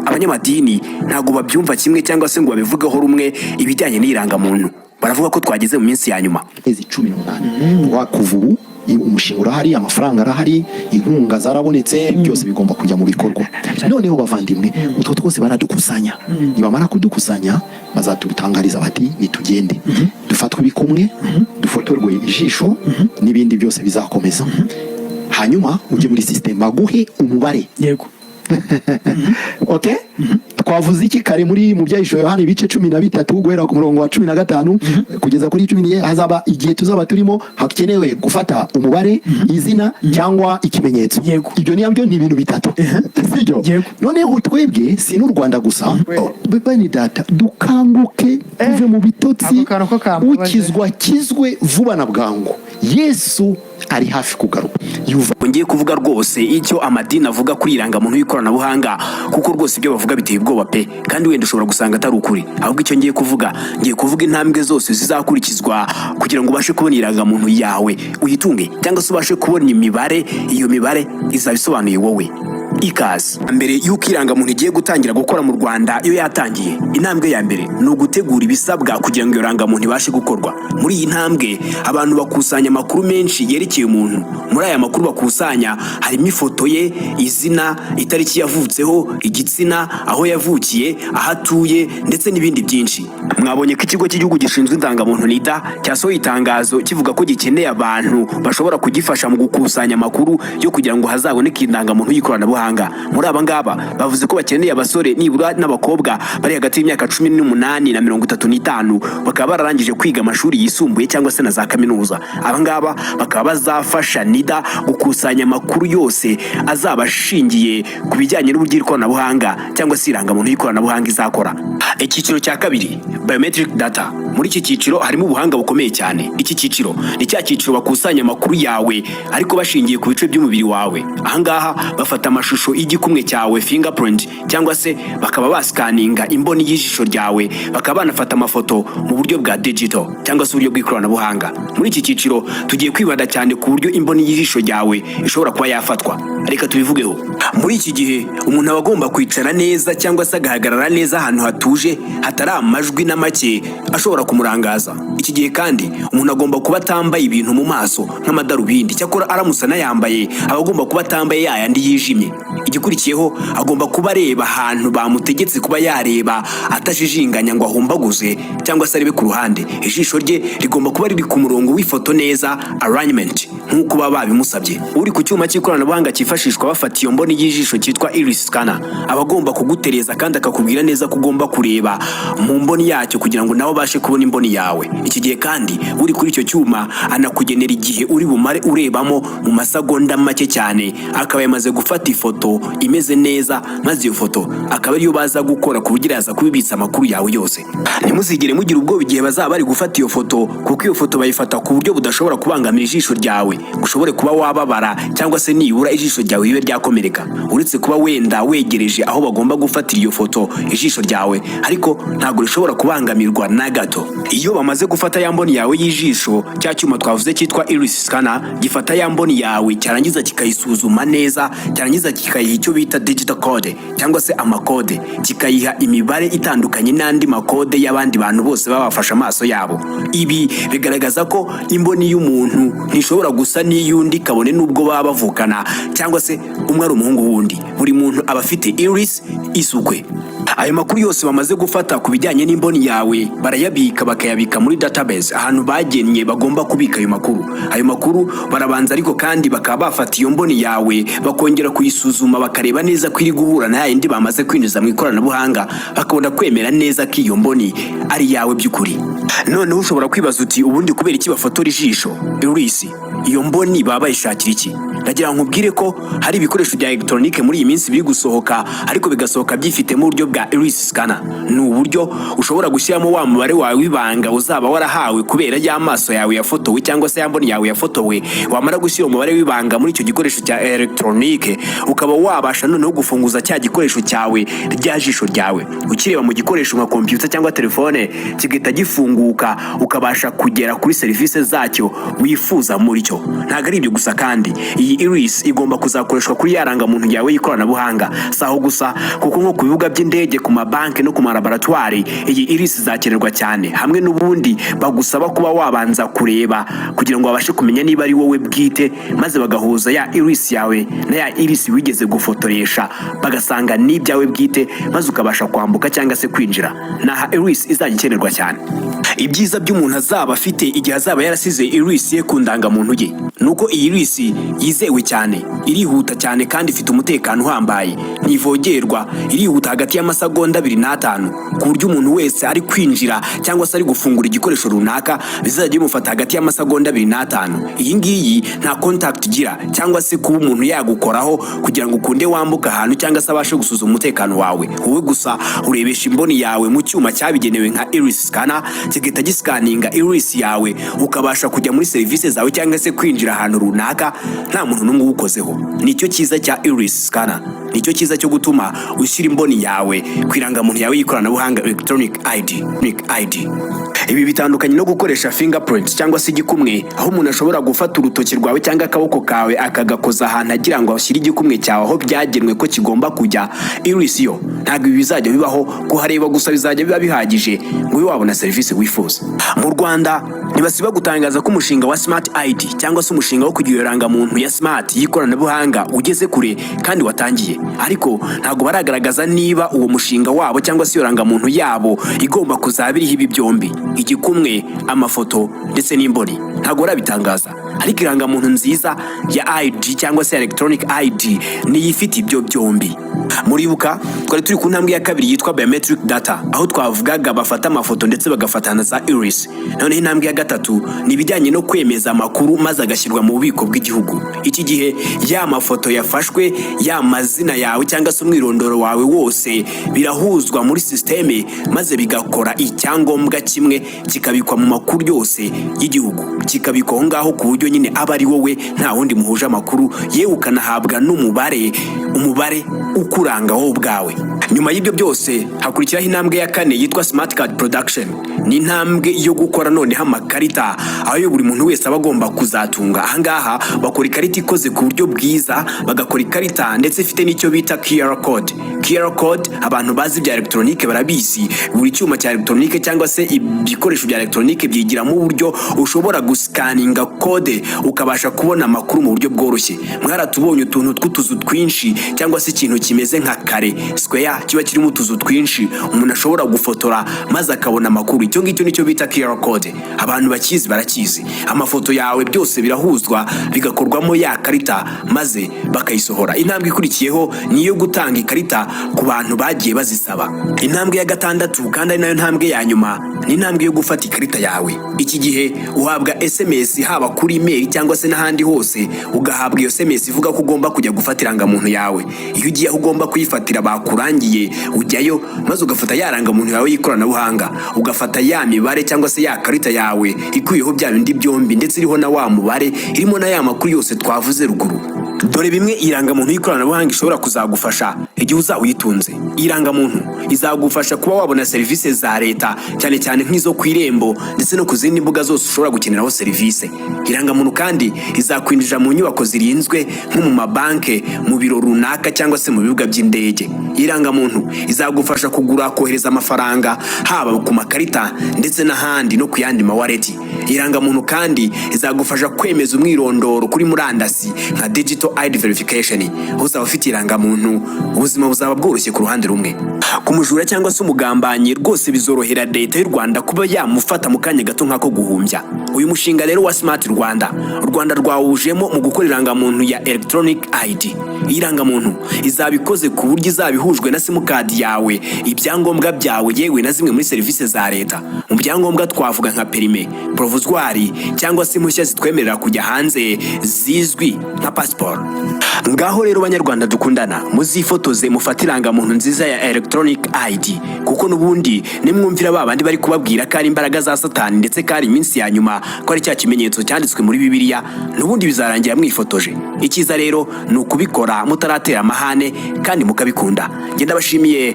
abanyamadini ntago babyumva kimwe cyangwa se ngo babivugeho rumwe ibijyanye n'irangamuntu. Baravuga ko twageze mu minsi ya nyuma. 18 wakuva ubu umushinga urahari, amafaranga arahari, inkunga zarabonetse, byose bigomba kujya mu bikorwa. Noneho bavandimwe, utwo twose baradukusanya. Nibamara kudukusanya bazatubitangariza bati nitugende dufatwe bikumwe, dufotorwe ijisho n'ibindi byose bizakomeza. Hanyuma uje muri system baguhe umubare. Yego. Okay? Twavuze iki kare muri mu byayisho Yohana ibice 13 guhera ku murongo wa 15 kugeza kuri 10 hazaba igihe tuzaba turimo hakenewe gufata umubare, izina cyangwa ikimenyetso. Ibyo ni ibintu bitatu. Sibyo? Noneho twebwe si n'u Rwanda gusa, bani data dukanguke tuve mu bitotsi, ukizwa kizwe vuba na bwangu. Yesu ari hafi kugaruka. Ngiye kuvuga rwose icyo amadini avuga kuri irangamuntu y'ikoranabuhanga, kuko rwose ibyo bavuga biteye ubwoba pe, kandi wenda ushobora gusanga atari ukuri. Ahubwo icyo ngiye kuvuga intambwe zose zizakurikizwa kugira ngo ubashe kubona irangamuntu yawe uyitunge, cyangwa se ubashe kubona imibare. Iyo mibare izabisobanuye wowe. Ikaze. Mbere y'uko irangamuntu igiye gutangira gukora mu Rwanda, iyo yatangiye, intambwe ya mbere ni ugutegura ibisabwa kugira ngo iyo rangamuntu ibashe gukorwa. Muri iyi ntambwe abantu bakusanya amakuru menshi yerekeye umuntu. Muri aya makuru bakusanya harimo ifoto ye, izina, itariki yavutseho, igitsina, aho yavukiye, aho atuye, ndetse n'ibindi byinshi. Mwabonye ko ikigo cy'igihugu gishinzwe indangamuntu NIDA cyasohoye itangazo kivuga ko gikeneye abantu bashobora kugifasha mu gukusanya amakuru yo kugira ngo hazaboneke indangamuntu y'ikoranabuhanga. Muri aba ngaba bavuze ko bakeneye abasore nibura n'abakobwa bari hagati y'imyaka 18 na 35, bakaba bararangije kwiga amashuri yisumbuye cyangwa se na za kaminuza. Aba ngaba bakaba bazafasha NIDA gukusanya amakuru yose azaba ashingiye ku bijyanye n'uburyo ikoranabuhanga cyangwa se irangamuntu y'ikoranabuhanga izakora. Icyiciro cya kabiri, biometric data. Muri iki cyiciro harimo ubuhanga bukomeye cyane. Iki cyiciro ni cya cyiciro bakusanya amakuru yawe ariko bashingiye ku bice by'umubiri wawe. Ahangaha bafata amashusho y'igikumwe cyawe, fingerprint, cyangwa se bakaba basikaninga imboni y'ijisho ryawe, bakaba banafata amafoto mu buryo bwa digital cyangwa se uburyo bw'ikoranabuhanga. Muri iki cyiciro tugiye kwibanda cyane ku buryo imboni y'ijisho ryawe ishobora kuba yafatwa. Reka tubivugeho. Muri iki gihe umuntu aba agomba kwicara neza cyangwa se agahagarara neza ahantu hatuje, hatari amajwi na make ashobora kumurangaza. Iki gihe kandi umuntu agomba kuba atambaye ibintu mu maso nk'amadarubindi, cyakora aramusa n'ayambaye aba agomba kuba atambaye yayandi yijimye. Igikurikiyeho agomba kuba areba ahantu bamutegetse kuba yareba atajijinganya ngo ahumbaguze cyangwa se arebe ku ruhande. Ijisho rye rigomba kuba riri ku murongo w'ifoto neza, alignment, nk'uko baba babimusabye. Uri ku cyuma cy'ikoranabuhanga cyifashishwa bafata iyo mboni y'ijisho cyitwa iris scanner aba agomba kugutereza kandi akakubwira neza ko ugomba kureba mu mboni yacyo kugira ngo nawe bashe kubona imboni yawe. Iki gihe kandi uri kuri icyo cyuma anakugenera igihe uri bumare urebamo mu masegonda make cyane, akaba yamaze gufata ifoto imeze neza, maze iyo foto akaba ariyo baza gukora ku buryo yaza kubibitsa amakuru yawe yose. Ntimuzigere mugira ubwoba igihe bazaba bari gufata iyo foto, kuko iyo foto bayifata ku buryo budashobora kubangamira ijisho ryawe, ushobore kuba wababara cyangwa se nibura ijisho ryawe ribe ryakomereka. Uretse kuba wenda wegereje aho bagomba gufatira iyo foto ijisho ryawe, ariko ntabwo rishobora kubangamirwa na gato. Iyo bamaze gufata ya mboni yawe y'ijisho, cya cyuma twavuze cyitwa iris scanner gifata ya mboni yawe, cyarangiza kikayisuzuma neza, cyarangiza kikayiha icyo bita digital code cyangwa se amakode, kikayiha imibare itandukanye n'andi makode y'abandi bantu bose babafasha amaso yabo. Ibi bigaragaza ko imboni y'umuntu ntishobora gusa n'iyundi kabone n'ubwo baba bavukana cyangwa se umwe ari umuhungu wundi. Buri muntu aba afite iris isukwe. Ayo makuru yose bamaze gufata ku bijyanye n'imboni yawe barayabika, bakayabika muri database ahantu bagennye bagomba kubika ayo makuru. Ayo makuru barabanza ariko kandi bakaba bafata iyo mboni yawe bakongera kuyisuzuma, bakareba neza ko iri guhura na yindi bamaze kwinjiza mu ikoranabuhanga, bakabona kwemera neza ko iyo mboni ari yawe by'ukuri. Noneho ushobora kwibaza uti ubundi kubera iki bafotora ijisho iris? Iyo mboni baba bayishakira iki? Ndagira nkubwire ko hari ibikoresho bya electronique muri iyi minsi biri gusohoka, ariko bigasohoka byifite mu buryo bwa iris scanner. Ni uburyo ushobora gushyiramo wa mubare wawe w'ibanga uzaba warahawe kubera y'amaso yawe yafotowe cyangwa se yamboni yawe yafotowe. Wamara gushyira umubare w'ibanga muri icyo gikoresho cya electronique, ukaba wabasha noneho gufunguza cya gikoresho cyawe rya jisho ryawe. Ukireba mu gikoresho nka computer cyangwa telefone, kigahita gifunguka, ukabasha kugera kuri serivisi zacyo wifuza muri cyo. Ntabwo ari ibyo gusa kandi, iyi iyi iris igomba kuzakoreshwa kuri yarangamuntu yawe y'ikoranabuhanga. Saho gusa kuko nko ku bibuga by'indege, ku mabanki no ku malaboratwari iyi iris izakenerwa cyane. Hamwe n'ubundi bagusaba kuba wabanza kureba kugira ngo babashe kumenya niba ari wowe bwite, maze bagahuza ya iris yawe na ya iris wigeze gufotoresha bagasanga ni ibyawe bwite, maze ukabasha kwambuka cyangwa se kwinjira. Naha iris izajya ikenerwa cyane. Ibyiza by'umuntu azaba afite igihe azaba yarasize iris ye ku ndangamuntu ye nuko iyi iris yizewe cyane, irihuta cyane kandi ifite umutekano uhambaye, ntivogerwa, irihuta hagati y'amasegonda 2 n'5 ku buryo umuntu wese ari kwinjira cyangwa se ari gufungura igikoresho runaka bizajya bimufata hagati y'amasegonda 2 n'5. Iyi ngiyi nta contact igira cyangwa se kuba umuntu yagukoraho kugira ngo ukunde wambuka ahantu cyangwa se abashe gusuzuma umutekano wawe. Wowe gusa urebesha imboni yawe mu cyuma cyabigenewe nka iris scanner, kigahita gisikaninga iris yawe ukabasha kujya muri serivisi zawe cyangwa se kwinjira ahantu runaka nta muntu n'umwe uwukozeho. Nicyo cyiza cya iris scanner, nicyo cyiza cyo gutuma ushyira imboni yawe ku irangamuntu yawe y'ikoranabuhanga electronic ID. Ibi bitandukanye no gukoresha fingerprint cyangwa se igikumwe, aho umuntu ashobora gufata urutoki rwawe cyangwa akaboko kawe akagakoza ahantu agira ngo ashyire igikumwe cyawe aho byagenwe ko kigomba kujya. Iris yo ntabwo ibi bizajya bibaho, kuhareba gusa bizajya biba bihagije ngo ube wabona serivisi wifuza. Mu Rwanda ntibasiba gutangaza ko umushinga wa Smart ID cyangwa se umushinga wo kugira irangamuntu ya smart y'ikoranabuhanga ugeze kure kandi watangiye, ariko ntabwo baragaragaza niba uwo mushinga wabo cyangwa se irangamuntu yabo igomba kuzaba iriho ibi byombi: igikumwe, amafoto ndetse n'imboni. Ntabwo barabitangaza, ariko irangamuntu nziza ya ID cyangwa se electronic ID niyo ifite ibyo byombi. Muribuka twari turi ku ntambwe ya kabiri yitwa biometric data, aho twavugaga bafata amafoto ndetse bagafatana za iris. Noneho intambwe ya gatatu ni ibijyanye no kwemeza amakuru maze agashyirwa mu bubiko bw'igihugu. Iki gihe ya mafoto yafashwe, ya mazina yawe cyangwa se umwirondoro wawe wose birahuzwa muri systeme maze bigakora icyangombwa kimwe, kikabikwa mu makuru yose y'igihugu, kikabikwa aho ngaho ku buryo nyine aba ari wowe nta wundi muhuje amakuru, yewe ukanahabwa n'umubare ukuranga wowe ubwawe. Nyuma y'ibyo byose hakurikiraho intambwe ya 4 yitwa smart card production. Ni intambwe yo gukora noneho amakarita aho buri muntu wese aba agomba kuzatunga. Ahangaha bakora ikarita ikoze ku buryo bwiza, bagakora ikarita ndetse ifite n'icyo bita QR code. QR code abantu bazi bya electronique barabizi, buri cyuma cya electronique cyangwa se ibikoresho bya electronique byigira mu buryo ushobora guscaninga code ukabasha kubona amakuru mu buryo bworoshye. Mwaratubonye utuntu tw'utuzu twinshi cyangwa se ikintu kimeze nka kare square kiba kirimo utuzu twinshi umuntu ashobora gufotora maze akabona amakuru. Icyo ngicyo nicyo bita QR code. Abantu bakizi barakizi. Amafoto yawe byose birahuzwa bigakorwamo ya karita maze bakayisohora. Intambwe ikurikiyeho niyo gutanga ikarita ku bantu bagiye bazisaba. Intambwe ya 6 kandi ari nayo ntambwe ya nyuma ni intambwe yo gufata ikarita yawe. Iki gihe uhabwa SMS haba kuri email cyangwa se n'ahandi hose, ugahabwa iyo SMS ivuga ko ugomba kujya gufata irangamuntu yawe. Iyo ugiye aho ugomba kuyifatira bakurangiye ujyayo maze ugafata yarangamuntu yawe y'ikoranabuhanga, ugafata ya mibare cyangwa se ya karita yawe ikuyeho bya bindi byombi ndetse iriho na wa mubare, irimo na ya makuru yose twavuze ruguru. Dore bimwe irangamuntu y'ikoranabuhanga ishobora kuzagufasha igihe uzawitunze. Irangamuntu izagufasha kuba wabona serivisi za leta cyane cyane nk'izo ku Irembo ndetse no ku zindi mbuga zose ushobora gukeneraho serivisi. Irangamuntu kandi izakwinjira mu nyubako zirinzwe nko mu mabanke, mu biro runaka cyangwa se mu bibuga by'indege. Irangamuntu izagufasha kugura, kohereza amafaranga haba ku makarita ndetse n'ahandi no ku yandi mawaleti. Irangamuntu kandi izagufasha kwemeza umwirondoro kuri murandasi nka digital ID verification. Uzaba ufite irangamuntu ubuzima buzaba bworoshye ku ruhande rumwe. Ku mujura cyangwa se umugambanyi rwose bizorohera leta y'u Rwanda kuba yamufata mu kanya gato nk'ako guhumbya. Uyu mushinga rero wa Smart Rwanda, u Rwanda rwawujemo mu gukora irangamuntu ya electronic ID. Irangamuntu izabikoze ku buryo izabihujwe na simukadi yawe, ibyangombwa byawe yewe na zimwe muri serivisi za leta. Mu byangombwa twavuga nka perime, provisoire cyangwa se impushya zitwemerera kujya hanze zizwi nka passport. Ngaho rero banyarwanda dukundana, muzifotoze mufate irangamuntu nziza ya electronic ID, kuko nubundi nimwumvira babandi bari kubabwira ko ari imbaraga za Satani ndetse ko ari iminsi ya nyuma, ko ari cya kimenyetso cyanditswe muri Bibiliya, nubundi bizarangira mwifotoje. Icyiza rero ni ukubikora mutaratera amahane kandi mukabikunda. Ngenda bashimiye.